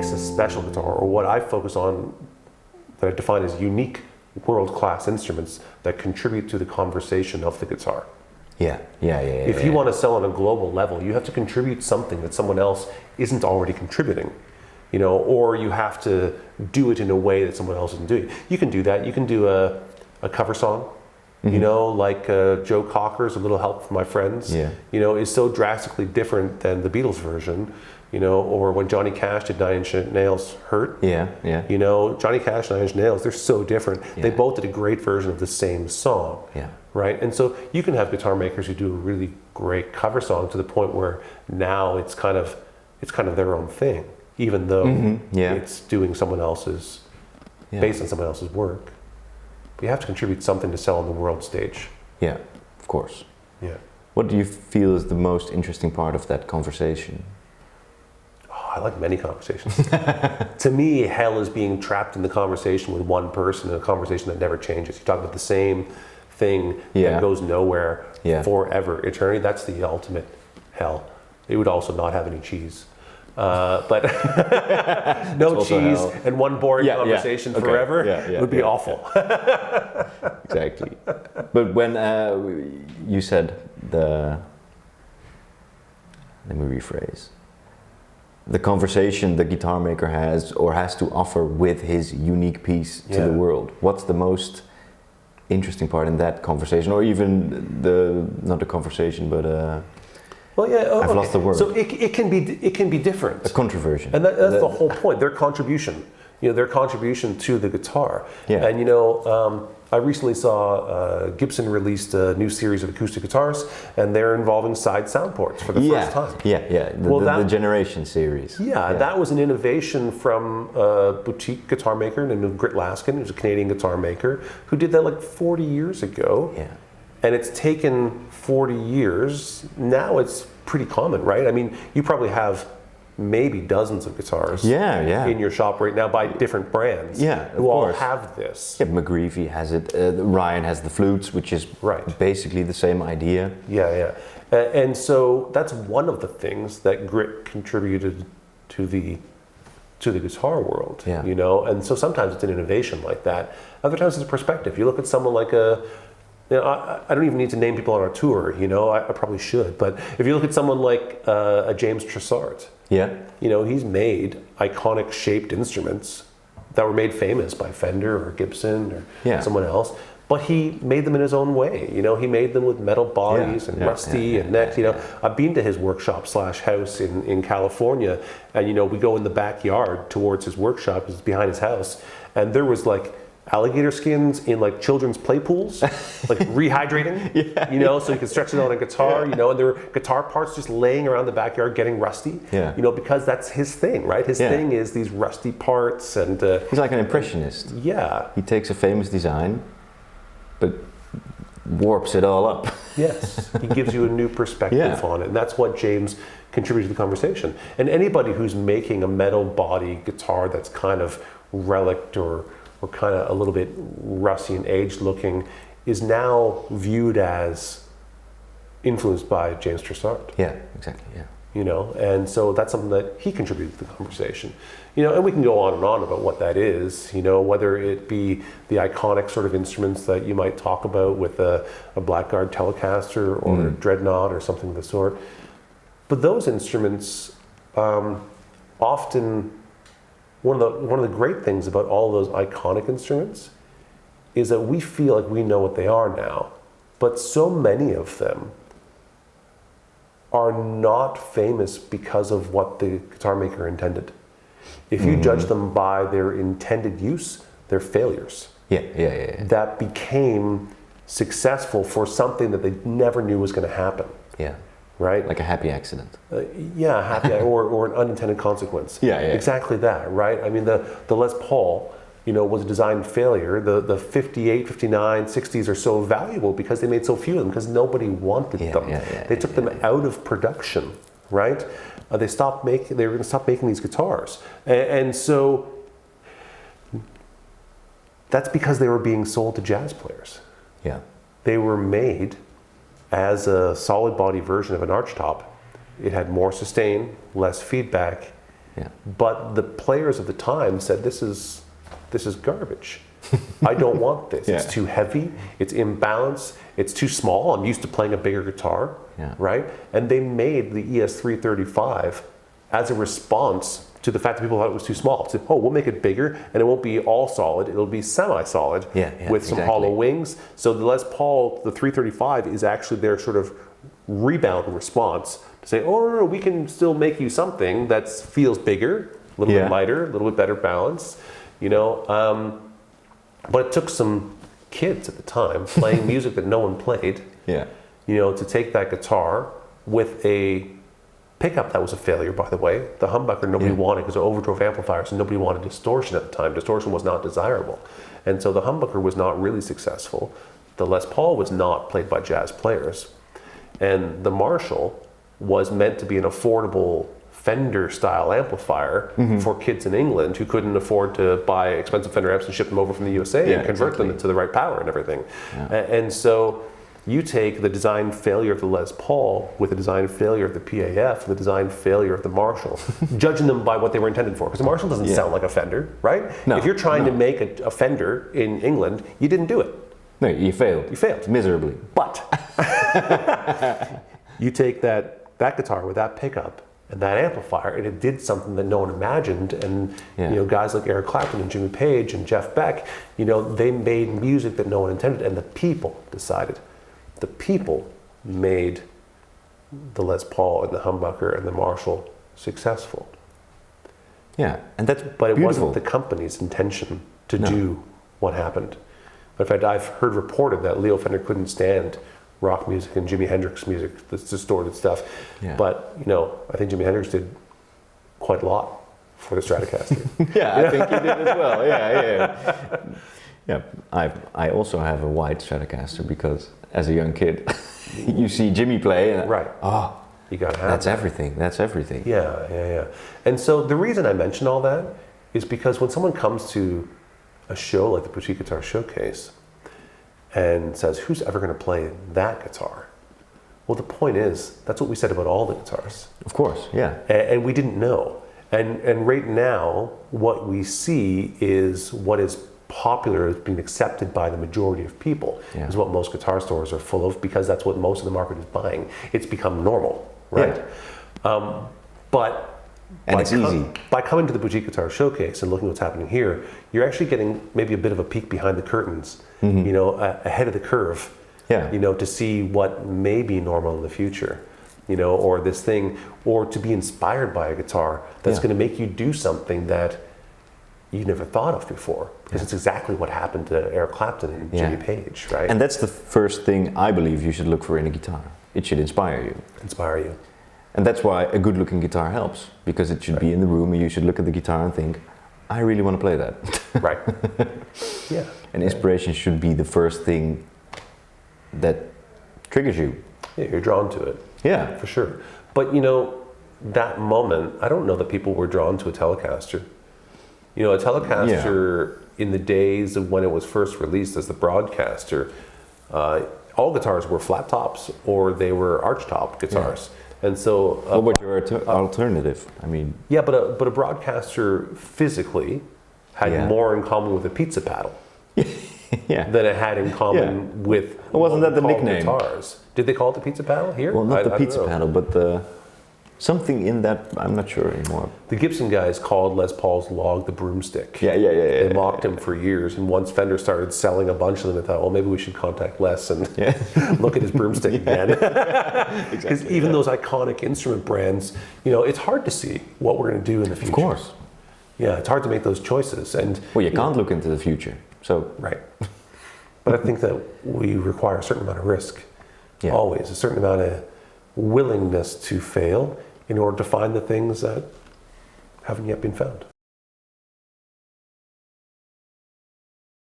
makes a special guitar, or what I focus on that I define as unique world-class instruments that contribute to the conversation of the guitar. If you want to sell on a global level, you have to contribute something that someone else isn't already contributing, you know, or you have to do it in a way that someone else isn't doing. You can do that. You can do a cover song, you know, like Joe Cocker's "A Little Help from My Friends," you know, is so drastically different than the Beatles version, you know, or when Johnny Cash did Nine Inch Nails' "Hurt," you know, Johnny Cash and Nine Inch Nails, they're so different. They both did a great version of the same song. Right, and so you can have guitar makers who do a really great cover song to the point where now it's kind of their own thing, even though it's doing someone else's, based on someone else's work. But you have to contribute something to sell on the world stage. Yeah, of course. Yeah. What do you feel is the most interesting part of that conversation? Oh, I like many conversations. To me, hell is being trapped in the conversation with one person, in a conversation that never changes. You talk about the same thing that goes nowhere forever, eternity. That's the ultimate hell. It would also not have any cheese, but no cheese and one boring conversation forever would be awful. Exactly. But when you said let me rephrase. The conversation the guitar maker has to offer with his unique piece to the world. What's the most interesting part in that conversation, or even not the conversation, but I've lost the word. So it can be different. A controversy, and that's the whole point. Their contribution, you know, their contribution to the guitar. And you know, I recently saw Gibson released a new series of acoustic guitars, and they're involving side sound ports for the first time. The Generation series. That was an innovation from a boutique guitar maker named Grit Laskin, who's a Canadian guitar maker, who did that like 40 years ago. And it's taken 40 years. Now it's pretty common, right? I mean, you probably have maybe dozens of guitars in your shop right now by different brands who all have this. McGreevy has it, Ryan has the flutes, which is basically the same idea. And so that's one of the things that Grit contributed to the guitar world, you know. And so sometimes it's an innovation like that. Other times it's a perspective. You look at someone like you know, I don't even need to name people on our tour, you know, I probably should, but if you look at someone like a James Tressart, you know, he's made iconic shaped instruments that were made famous by Fender or Gibson or someone else, but he made them in his own way. You know, he made them with metal bodies and rusty and necks. You know, I've been to his workshop / house in California, and you know, we go in the backyard towards his workshop, it's behind his house, and there was like alligator skins in like children's play pools, like rehydrating, you know, so you can stretch it on a guitar, you know, and there were guitar parts just laying around the backyard getting rusty, you know, because that's his thing, right? His thing is these rusty parts, and he's like an impressionist. He takes a famous design, but warps it all up. He gives you a new perspective on it, and that's what James contributed to the conversation. And anybody who's making a metal body guitar that's kind of relict or kind of a little bit rusty and aged looking is now viewed as influenced by James Tressart. You know, and so that's something that he contributed to the conversation. You know, and we can go on and on about what that is, you know, whether it be the iconic sort of instruments that you might talk about with a Blackguard Telecaster or a Dreadnought or something of the sort. But those instruments often, one of the great things about all those iconic instruments is that we feel like we know what they are now, but so many of them are not famous because of what the guitar maker intended. If you judge them by their intended use, they're failures. That became successful for something that they never knew was going to happen. Right? Like a happy accident. Happy or an unintended consequence. Exactly that, right? I mean, the Les Paul, you know, was a design failure. The 58, 59, 60s are so valuable because they made so few of them, because nobody wanted them. They took them out of production, right? They were going to stop making these guitars. And so that's because they were being sold to jazz players. They were made as a solid body version of an archtop. It had more sustain, less feedback, Yeah. But the players of the time said, this is garbage. I don't want this. Yeah. It's too heavy, it's imbalanced, it's too small. I'm used to playing a bigger guitar, right? And they made the ES335 as a response to the fact that people thought it was too small. So, we'll make it bigger, and it won't be all solid. It'll be semi-solid with some hollow wings. So the Les Paul, the 335, is actually their sort of rebound response to say, no, we can still make you something that feels bigger, a little bit lighter, a little bit better balance, you know. But it took some kids at the time playing music that no one played, you know, to take that guitar with a pickup that was a failure, by the way. The humbucker nobody wanted because they're overdrive amplifiers, and nobody wanted distortion at the time. Distortion was not desirable. And so the humbucker was not really successful. The Les Paul was not played by jazz players. And the Marshall was meant to be an affordable Fender style amplifier for kids in England who couldn't afford to buy expensive Fender amps and ship them over from the USA and convert them into the right power and everything. And so you take the design failure of the Les Paul with the design failure of the PAF, the design failure of the Marshall, judging them by what they were intended for. Because the Marshall doesn't sound like a Fender, right? No, if you're trying to make a Fender in England, you didn't do it. No, you failed. You failed. Miserably. But you take that guitar with that pickup and that amplifier, and it did something that no one imagined. And you know, guys like Eric Clapton and Jimmy Page and Jeff Beck, you know, they made music that no one intended, and the people decided. The people made the Les Paul and the humbucker and the Marshall successful. Yeah, and that's but it beautiful. wasn't the company's intention to do what happened. In fact, I've heard reported that Leo Fender couldn't stand rock music and Jimi Hendrix music, this distorted stuff. But you know, I think Jimi Hendrix did quite a lot for the Stratocaster. I think he did as well. Yeah. I also have a white Stratocaster because as a young kid, you see Jimmy play, and you gotta have that's everything. That's everything. Yeah. And so the reason I mention all that is because when someone comes to a show like the Boutique Guitar Showcase and says, who's ever going to play that guitar? Well, the point is, that's what we said about all the guitars. Of course, yeah. And we didn't know. And right now, what we see is what is popular, is being accepted by the majority of people, is what most guitar stores are full of, because that's what most of the market is buying. It's become normal, right? And it's easy. By coming to the Boutique Guitar Showcase and looking at what's happening here, you're actually getting maybe a bit of a peek behind the curtains, you know, ahead of the curve, you know, to see what may be normal in the future, you know, or this thing, or to be inspired by a guitar that's going to make you do something that you never thought of before, because it's exactly what happened to Eric Clapton and Jimmy Page, right? And that's the first thing I believe you should look for in a guitar. It should inspire you. Inspire you. And that's why a good looking guitar helps, because it should be in the room and you should look at the guitar and think, I really want to play that. Right. Yeah. And inspiration should be the first thing that triggers you. Yeah, you're drawn to it. Yeah. For sure. But you know, that moment, I don't know that people were drawn to a Telecaster. You know, a Telecaster in the days of when it was first released as the Broadcaster, all guitars were flat tops or they were arch top guitars. And so, what was your alternative? I mean, but a Broadcaster physically had more in common with a pizza paddle than it had in common with. Wasn't that the nickname? Guitars. Did they call it the pizza paddle here? Well, not the pizza paddle, but the something in that. I'm not sure anymore. The Gibson guys called Les Paul's log the broomstick. Yeah. They mocked him for years, and once Fender started selling a bunch of them, they thought, well, maybe we should contact Les and look at his broomstick again. Because even those iconic instrument brands, you know, it's hard to see what we're going to do in the future. Of course. Yeah, it's hard to make those choices. And well, you can't look into the future, so right. But I think that we require a certain amount of risk, always a certain amount of willingness to fail in order to find the things that haven't yet been found.